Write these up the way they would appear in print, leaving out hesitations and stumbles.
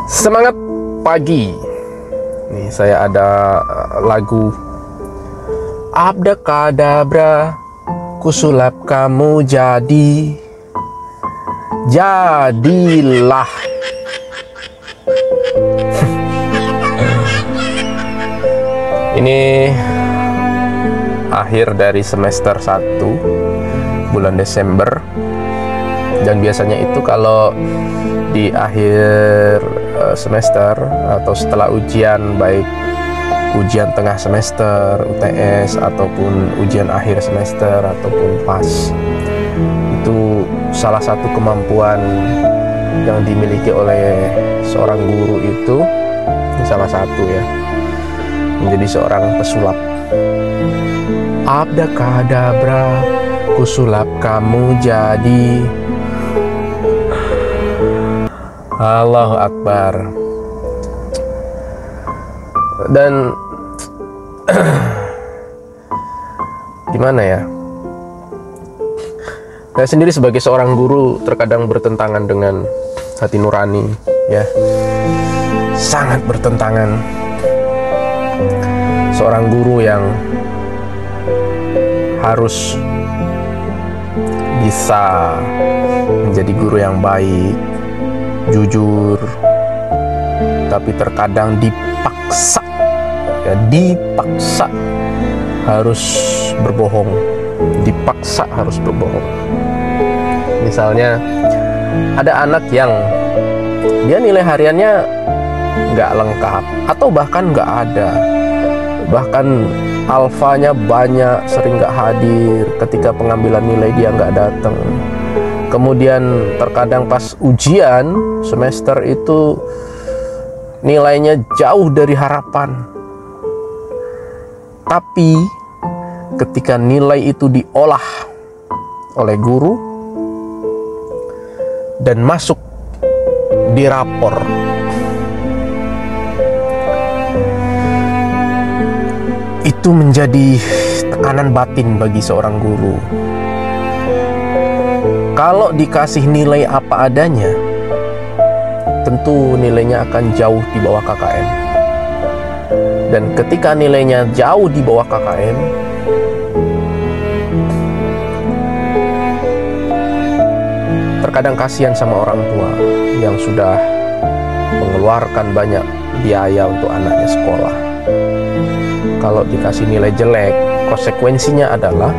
Semangat pagi. Nih saya ada lagu Abdakadabra, kusulap kamu jadilah. Ini akhir dari semester 1 bulan Desember. Dan biasanya itu kalau di akhir semester atau setelah ujian, baik ujian tengah semester, UTS, ataupun ujian akhir semester, ataupun PAS, itu salah satu kemampuan yang dimiliki oleh seorang guru itu, salah satu ya, menjadi seorang pesulap. Abdakadabra, kusulap kamu jadi. Allahu Akbar. Dan gimana ya, saya sendiri sebagai seorang guru terkadang bertentangan dengan hati nurani, ya, sangat bertentangan. Seorang guru yang harus bisa menjadi guru yang baik, jujur, tapi terkadang dipaksa harus berbohong, Misalnya ada anak yang dia nilai hariannya nggak lengkap atau bahkan nggak ada, bahkan alfanya banyak, sering nggak hadir, ketika pengambilan nilai dia nggak datang. Kemudian terkadang pas ujian semester itu nilainya jauh dari harapan. Tapi ketika nilai itu diolah oleh guru dan masuk di rapor, itu menjadi tekanan batin bagi seorang guru. Kalau dikasih nilai apa adanya, tentu nilainya akan jauh di bawah KKM. Dan ketika nilainya jauh di bawah KKM, terkadang kasihan sama orang tua yang sudah mengeluarkan banyak biaya untuk anaknya sekolah. Kalau dikasih nilai jelek, konsekuensinya adalah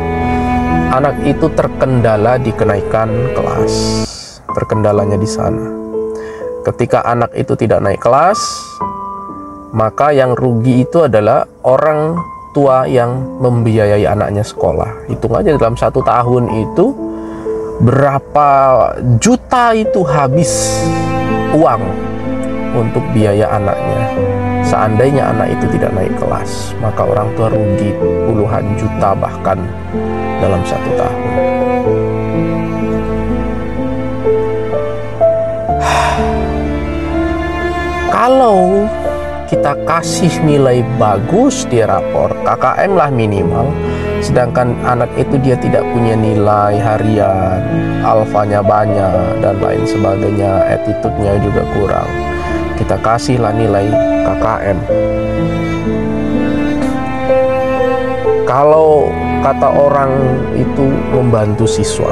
anak itu terkendala di kenaikan kelas. Terkendalanya di sana. Ketika anak itu tidak naik kelas, maka yang rugi itu adalah orang tua yang membiayai anaknya sekolah. Hitung aja dalam 1 tahun itu berapa juta itu habis uang untuk biaya anaknya. Seandainya anak itu tidak naik kelas, maka orang tua rugi puluhan juta bahkan dalam 1 tahun. Kalau kita kasih nilai bagus di rapor, KKM lah minimal, sedangkan anak itu dia tidak punya nilai harian, alfanya banyak, dan lain sebagainya, attitude-nya juga kurang, kita kasihlah nilai KKM. Kalau kata orang itu membantu siswa,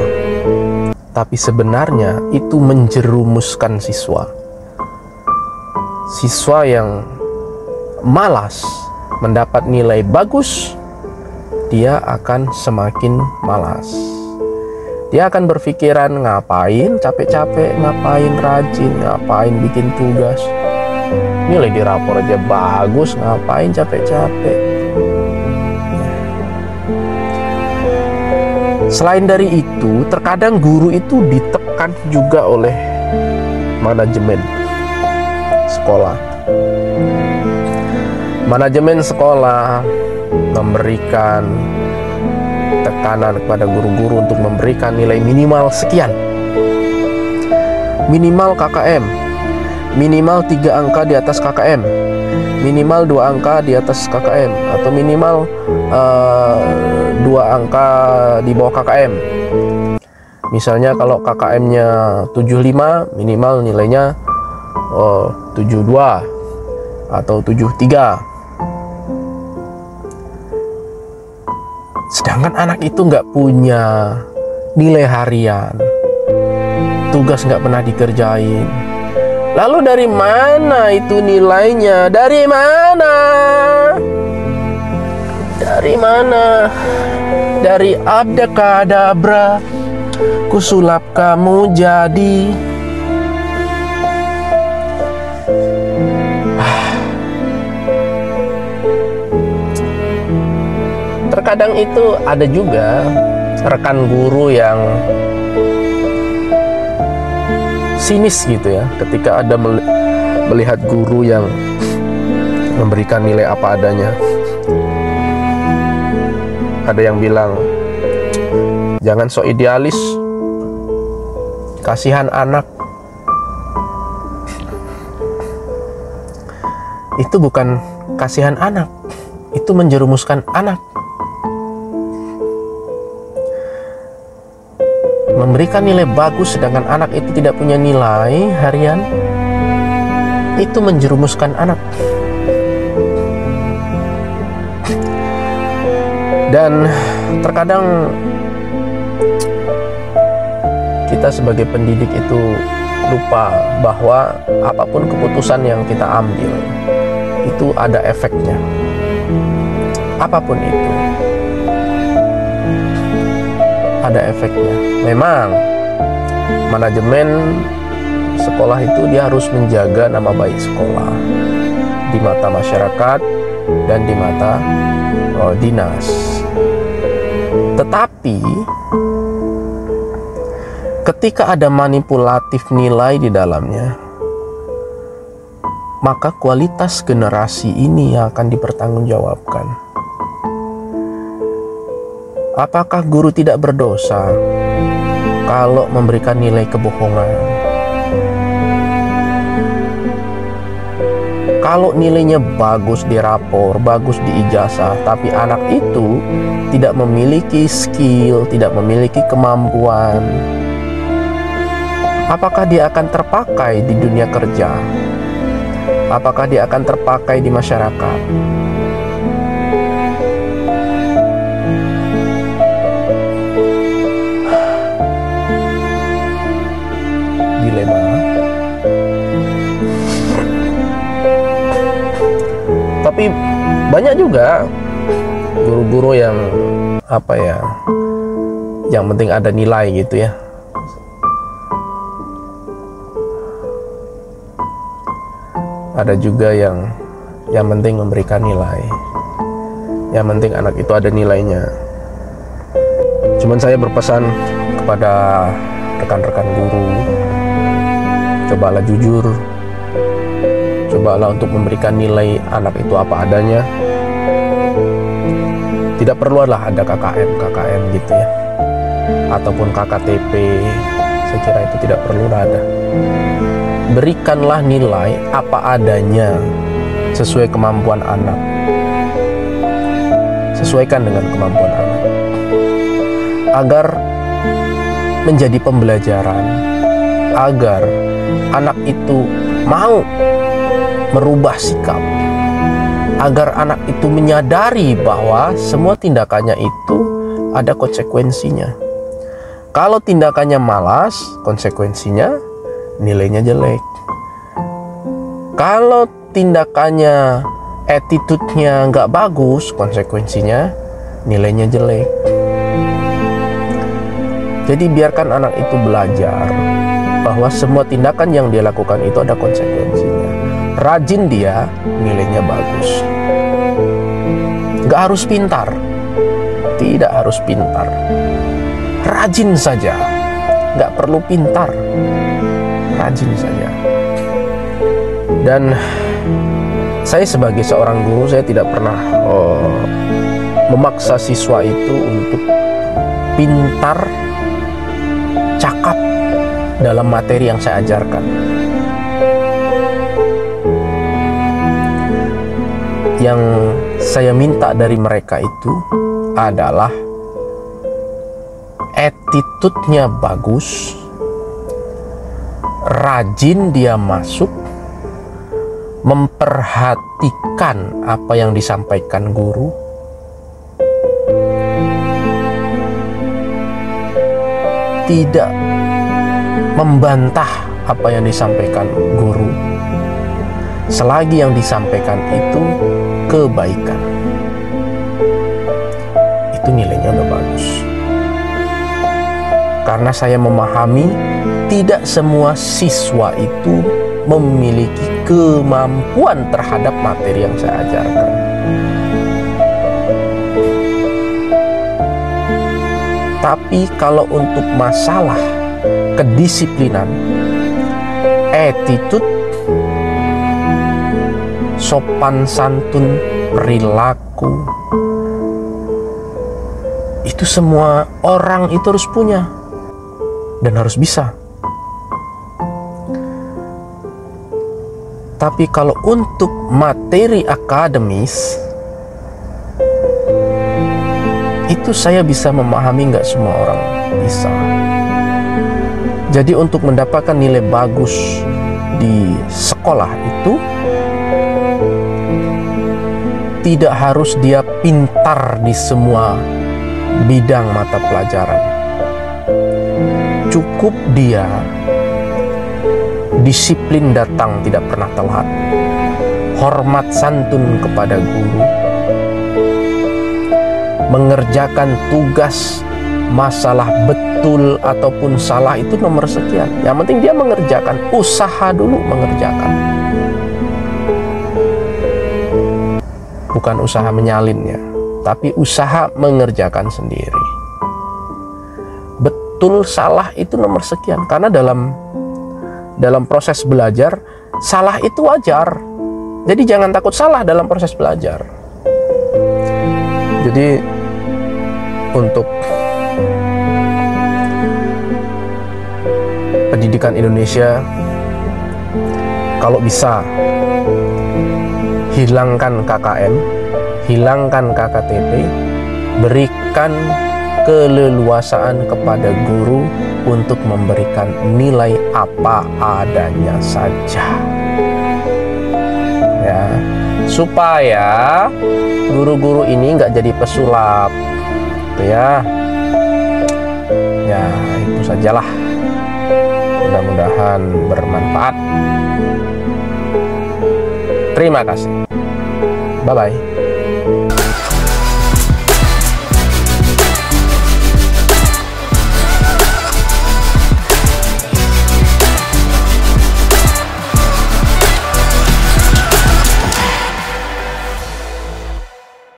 tapi sebenarnya itu menjerumuskan siswa. Siswa yang malas mendapat nilai bagus, dia akan semakin malas. Dia akan berpikiran, ngapain capek-capek, ngapain rajin, ngapain bikin tugas, nilai di rapor aja bagus, ngapain capek-capek. Selain dari itu, terkadang guru itu ditekan juga oleh manajemen sekolah. Manajemen sekolah memberikan tekanan kepada guru-guru untuk memberikan nilai minimal sekian. Minimal KKM, minimal 3 angka di atas KKM, minimal 2 angka di atas KKM, atau minimal 2 angka di bawah KKM. Misalnya kalau KKM-nya 75, minimal nilainya 72 atau 73. Sedangkan anak itu nggak punya nilai harian, tugas nggak pernah dikerjain. Lalu dari mana itu nilainya? Dari mana? Dari mana? Dari abdakadabra, kusulap kamu jadi. Terkadang itu ada juga rekan guru yang sinis gitu ya, ketika ada melihat guru yang memberikan nilai apa adanya. Ada yang bilang, jangan sok idealis, kasihan anak. Itu bukan kasihan anak, itu menjerumuskan anak. Memberikan nilai bagus sedangkan anak itu tidak punya nilai harian, itu menjerumuskan anak. Dan terkadang kita sebagai pendidik itu lupa bahwa apapun keputusan yang kita ambil itu ada efeknya. Apapun itu ada efeknya. Memang manajemen sekolah itu dia harus menjaga nama baik sekolah di mata masyarakat dan di mata dinas. Tetapi ketika ada manipulatif nilai di dalamnya, maka kualitas generasi ini yang akan dipertanggungjawabkan. Apakah guru tidak berdosa kalau memberikan nilai kebohongan? Kalau nilainya bagus di rapor, bagus di ijazah, tapi anak itu tidak memiliki skill, tidak memiliki kemampuan, apakah dia akan terpakai di dunia kerja? Apakah dia akan terpakai di masyarakat? Dilema. Tapi banyak juga guru-guru yang yang penting ada nilai gitu ya. Ada juga yang penting memberikan nilai. Yang penting anak itu ada nilainya. Cuman saya berpesan kepada rekan-rekan guru, cobalah jujur. Cobalah untuk memberikan nilai anak itu apa adanya. Tidak perlulah ada KKM gitu ya, ataupun KKTP. Saya kira itu tidak perlu ada. Berikanlah nilai apa adanya sesuai kemampuan anak. Sesuaikan dengan kemampuan anak, agar menjadi pembelajaran, agar anak itu mau merubah sikap, agar anak itu menyadari bahwa semua tindakannya itu ada konsekuensinya. Kalau tindakannya malas, konsekuensinya nilainya jelek. Kalau tindakannya, attitude-nya nggak bagus, konsekuensinya nilainya jelek. Jadi biarkan anak itu belajar bahwa semua tindakan yang dia lakukan itu ada konsekuensinya. Rajin dia, nilainya bagus. Nggak harus pintar, tidak harus pintar. Rajin saja, nggak perlu pintar. Rajin saja. Dan saya sebagai seorang guru, saya tidak pernah memaksa siswa itu untuk pintar, cakap dalam materi yang saya ajarkan. Yang saya minta dari mereka itu adalah attitude-nya bagus, rajin dia masuk, memperhatikan apa yang disampaikan guru, tidak membantah apa yang disampaikan guru, selagi yang disampaikan itu kebaikan, itu nilainya udah bagus. Karena saya memahami tidak semua siswa itu memiliki kemampuan terhadap materi yang saya ajarkan. Tapi kalau untuk masalah kedisiplinan, attitude, sopan santun, perilaku, itu semua orang itu harus punya dan harus bisa. Tapi kalau untuk materi akademis, itu saya bisa memahami nggak semua orang bisa. Jadi untuk mendapatkan nilai bagus di sekolah itu tidak harus dia pintar di semua bidang mata pelajaran. Cukup dia disiplin datang tidak pernah telat, hormat santun kepada guru, mengerjakan tugas, masalah betul ataupun salah itu nomor sekian. Yang penting dia mengerjakan, usaha dulu mengerjakan. Bukan usaha menyalinnya, tapi usaha mengerjakan sendiri. Betul salah itu nomor sekian. Karena dalam proses belajar, salah itu wajar. Jadi jangan takut salah dalam proses belajar. Jadi untuk pendidikan Indonesia, kalau bisa hilangkan KKM, hilangkan KKTP, berikan keleluasaan kepada guru untuk memberikan nilai apa adanya saja, ya, supaya guru-guru ini nggak jadi pesulap, gitu ya. Ya, itu sajalah. Mudah-mudahan bermanfaat. Terima kasih. Bye-bye.